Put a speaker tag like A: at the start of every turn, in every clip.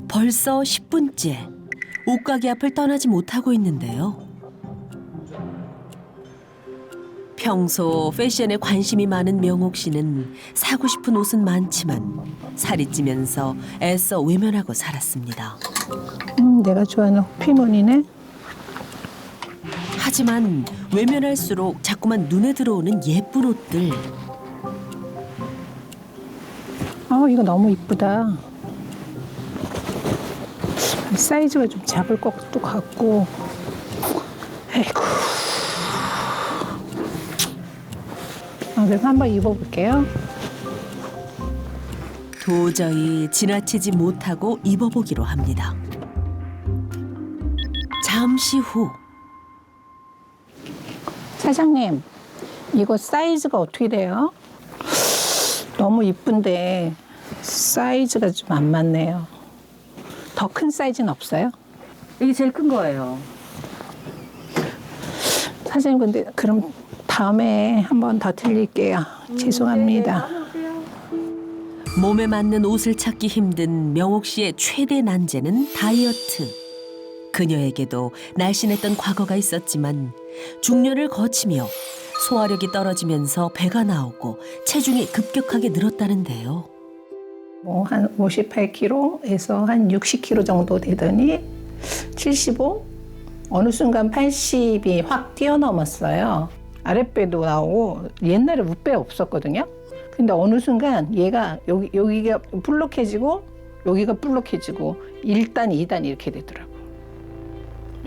A: 벌써 10분째 옷가게 앞을 떠나지 못하고 있는데요. 평소 패션에 관심이 많은 명옥 씨는 사고 싶은 옷은 많지만 살이 찌면서 애써 외면하고 살았습니다.
B: 내가 좋아하는 호피무늬네.
A: 하지만 외면할수록 자꾸만 눈에 들어오는 예쁜 옷들.
B: 이거 너무 이쁘다. 사이즈가 좀 작을 것도 같고. 아이고. 그래서 한번 입어볼게요.
A: 도저히 지나치지 못하고 입어보기로 합니다. 잠시 후
B: 사장님, 이거 사이즈가 어떻게 돼요? 너무 이쁜데 사이즈가 좀 안 맞네요. 더 큰 사이즈는 없어요?
C: 이게 제일 큰 거예요.
B: 사장님, 근데 그럼 다음에 한 번 더 드릴게요. 죄송합니다.
A: 몸에 맞는 옷을 찾기 힘든 명옥 씨의 최대 난제는 다이어트. 그녀에게도 날씬했던 과거가 있었지만 중년을 거치며 소화력이 떨어지면서 배가 나오고 체중이 급격하게 늘었다는데요.
B: 한 58kg에서 한 60kg 정도 되더니 75? 어느 순간 80이 확 뛰어넘었어요. 아랫배도 나오고 옛날에 윗배 없었거든요. 근데 어느 순간 얘가 여기가 불룩해지고 여기가 불룩해지고 1단, 2단 이렇게 되더라고요.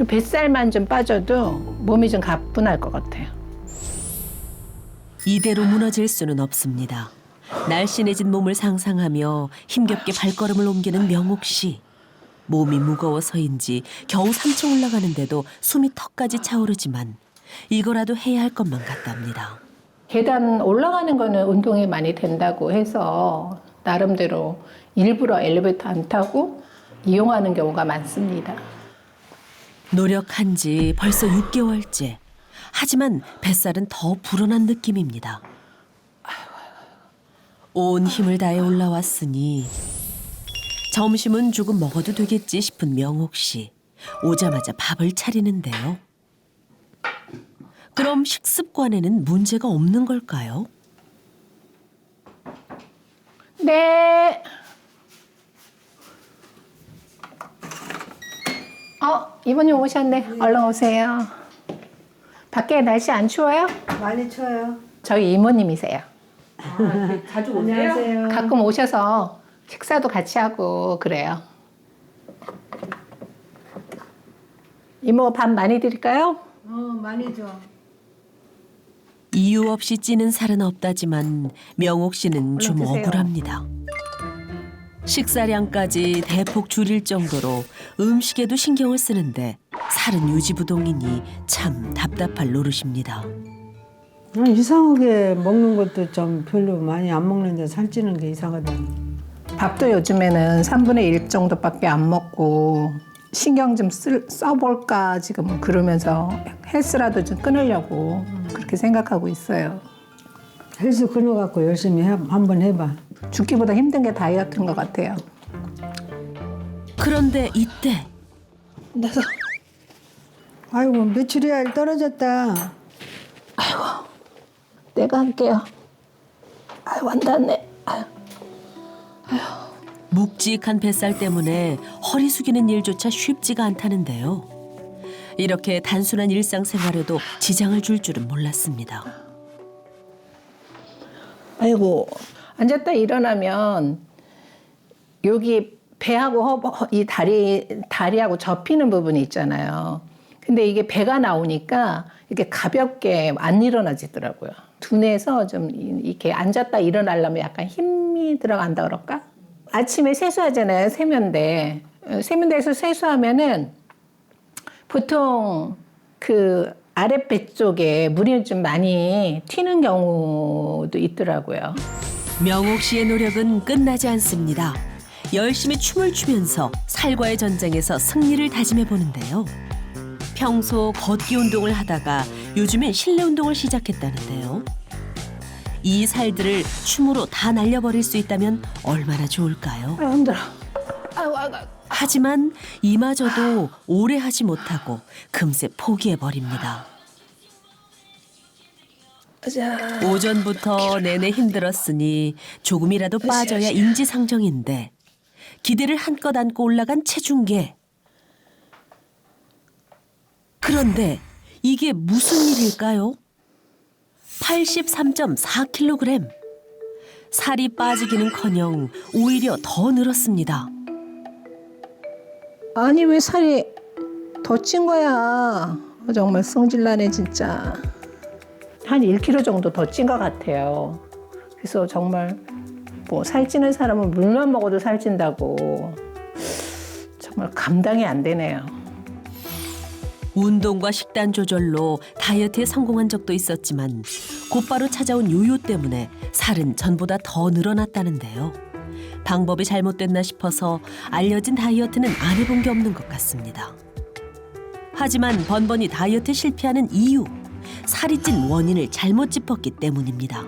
B: 뱃살만 좀 빠져도 몸이 좀 가뿐할 것 같아요.
A: 이대로 무너질 수는 없습니다. 날씬해진 몸을 상상하며 힘겹게 발걸음을 옮기는 명옥 씨. 몸이 무거워서인지 겨우 3층 올라가는데도 숨이 턱까지 차오르지만 이거라도 해야 할 것만 같답니다.
B: 계단 올라가는 거는 운동이 많이 된다고 해서 나름대로 일부러 엘리베이터 안 타고 이용하는 경우가 많습니다.
A: 노력한 지 벌써 6개월째. 하지만 뱃살은 더 불어난 느낌입니다. 온 힘을 다해 올라왔으니 점심은 조금 먹어도 되겠지 싶은 명옥 씨. 오자마자 밥을 차리는데요. 그럼 식습관에는 문제가 없는 걸까요?
B: 네. 이모님 오셨네. 얼른 오세요. 밖에 날씨 안 추워요?
C: 많이 쳐요.
B: 저희 이모님이세요.
C: 자주 오세요?
D: 안녕하세요.
B: 가끔 오셔서 식사도 같이 하고 그래요. 이모 밥 많이 드릴까요?
D: 많이 줘.
A: 이유 없이 찌는 살은 없다지만 명옥 씨는 좀
B: 드세요.
A: 억울합니다. 식사량까지 대폭 줄일 정도로 음식에도 신경을 쓰는데 살은 유지부동이니 참 답답할 노릇입니다.
D: 이상하게 먹는 것도 좀 별로 많이 안 먹는데 살찌는 게 이상하다.
B: 밥도 요즘에는 3분의 1 정도밖에 안 먹고 신경 좀 써볼까 지금 그러면서 헬스라도 좀 끊으려고 그렇게 생각하고 있어요.
D: 헬스 끊어갖고 열심히 한번 해봐.
B: 죽기보다 힘든 게 다이어트인 것 같아요.
A: 그런데 이때
B: 그래서
D: 아이고 메추리알 떨어졌다.
B: 내가 할게요. 완단네.
A: 묵직한 뱃살 때문에 허리 숙이는 일조차 쉽지가 않다는데요. 이렇게 단순한 일상생활에도 지장을 줄 줄은 몰랐습니다.
B: 아이고 앉았다 일어나면 여기 배하고 이 다리하고 접히는 부분이 있잖아요. 근데 이게 배가 나오니까 이렇게 가볍게 안 일어나지더라고요. 두뇌에서 좀 이렇게 앉았다 일어나려면 약간 힘이 들어간다 그럴까? 아침에 세수하잖아요, 세면대. 세면대에서 세수하면은 보통 그 아랫배 쪽에 물이 좀 많이 튀는 경우도 있더라고요.
A: 명옥 씨의 노력은 끝나지 않습니다. 열심히 춤을 추면서 살과의 전쟁에서 승리를 다짐해 보는데요. 평소 걷기 운동을 하다가 요즘엔 실내 운동을 시작했다는데요. 이 살들을 춤으로 다 날려버릴 수 있다면 얼마나 좋을까요?
B: 힘들어.
A: 하지만 이마저도 오래 하지 못하고 금세 포기해버립니다. 오전부터 내내 힘들었으니 조금이라도 빠져야 인지상정인데 기대를 한껏 안고 올라간 체중계. 그런데 이게 무슨 일일까요? 83.4kg. 살이 빠지기는커녕 오히려 더 늘었습니다.
B: 아니 왜 살이 더 찐 거야? 정말 성질나네 진짜. 한 1kg 정도 더 찐 것 같아요. 그래서 정말 뭐 살찌는 사람은 물만 먹어도 살찐다고 정말 감당이 안 되네요.
A: 운동과 식단 조절로 다이어트에 성공한 적도 있었지만 곧바로 찾아온 요요 때문에 살은 전보다 더 늘어났다는데요. 방법이 잘못됐나 싶어서 알려진 다이어트는 안 해본 게 없는 것 같습니다. 하지만 번번이 다이어트에 실패하는 이유, 살이 찐 원인을 잘못 짚었기 때문입니다.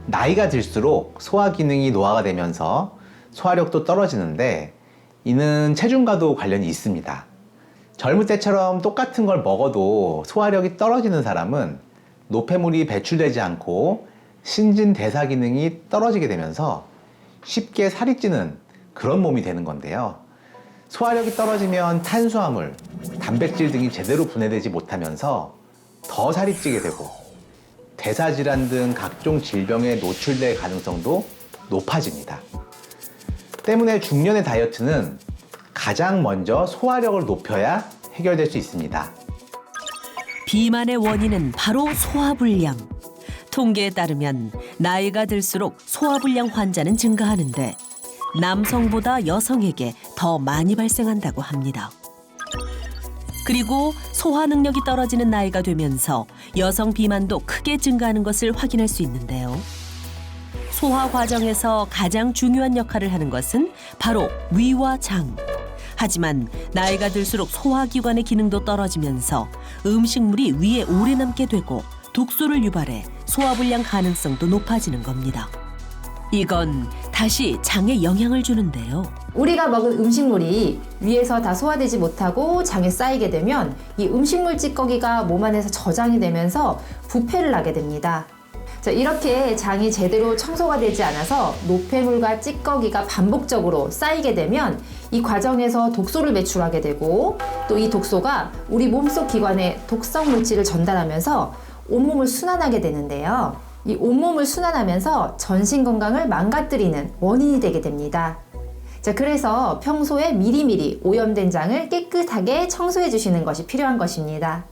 E: 나이가 들수록 소화 기능이 노화가 되면서 소화력도 떨어지는데 이는 체중과도 관련이 있습니다. 젊을 때처럼 똑같은 걸 먹어도 소화력이 떨어지는 사람은 노폐물이 배출되지 않고 신진대사 기능이 떨어지게 되면서 쉽게 살이 찌는 그런 몸이 되는 건데요. 소화력이 떨어지면 탄수화물, 단백질 등이 제대로 분해되지 못하면서 더 살이 찌게 되고 대사질환 등 각종 질병에 노출될 가능성도 높아집니다. 때문에 중년의 다이어트는 가장 먼저 소화력을 높여야 해결될 수 있습니다.
A: 비만의 원인은 바로 소화불량. 통계에 따르면 나이가 들수록 소화불량 환자는 증가하는데 남성보다 여성에게 더 많이 발생한다고 합니다. 그리고 소화 능력이 떨어지는 나이가 되면서 여성 비만도 크게 증가하는 것을 확인할 수 있는데요. 소화 과정에서 가장 중요한 역할을 하는 것은 바로 위와 장. 하지만 나이가 들수록 소화기관의 기능도 떨어지면서 음식물이 위에 오래 남게 되고 독소를 유발해 소화불량 가능성도 높아지는 겁니다. 이건 다시 장에 영향을 주는데요.
F: 우리가 먹은 음식물이 위에서 다 소화되지 못하고 장에 쌓이게 되면 이 음식물 찌꺼기가 몸 안에서 저장이 되면서 부패를 하게 됩니다. 자, 이렇게 장이 제대로 청소가 되지 않아서 노폐물과 찌꺼기가 반복적으로 쌓이게 되면 이 과정에서 독소를 배출하게 되고 또 이 독소가 우리 몸속 기관에 독성 물질을 전달하면서 온몸을 순환하게 되는데요. 이 온몸을 순환하면서 전신 건강을 망가뜨리는 원인이 되게 됩니다. 자, 그래서 평소에 미리미리 오염된 장을 깨끗하게 청소해 주시는 것이 필요한 것입니다.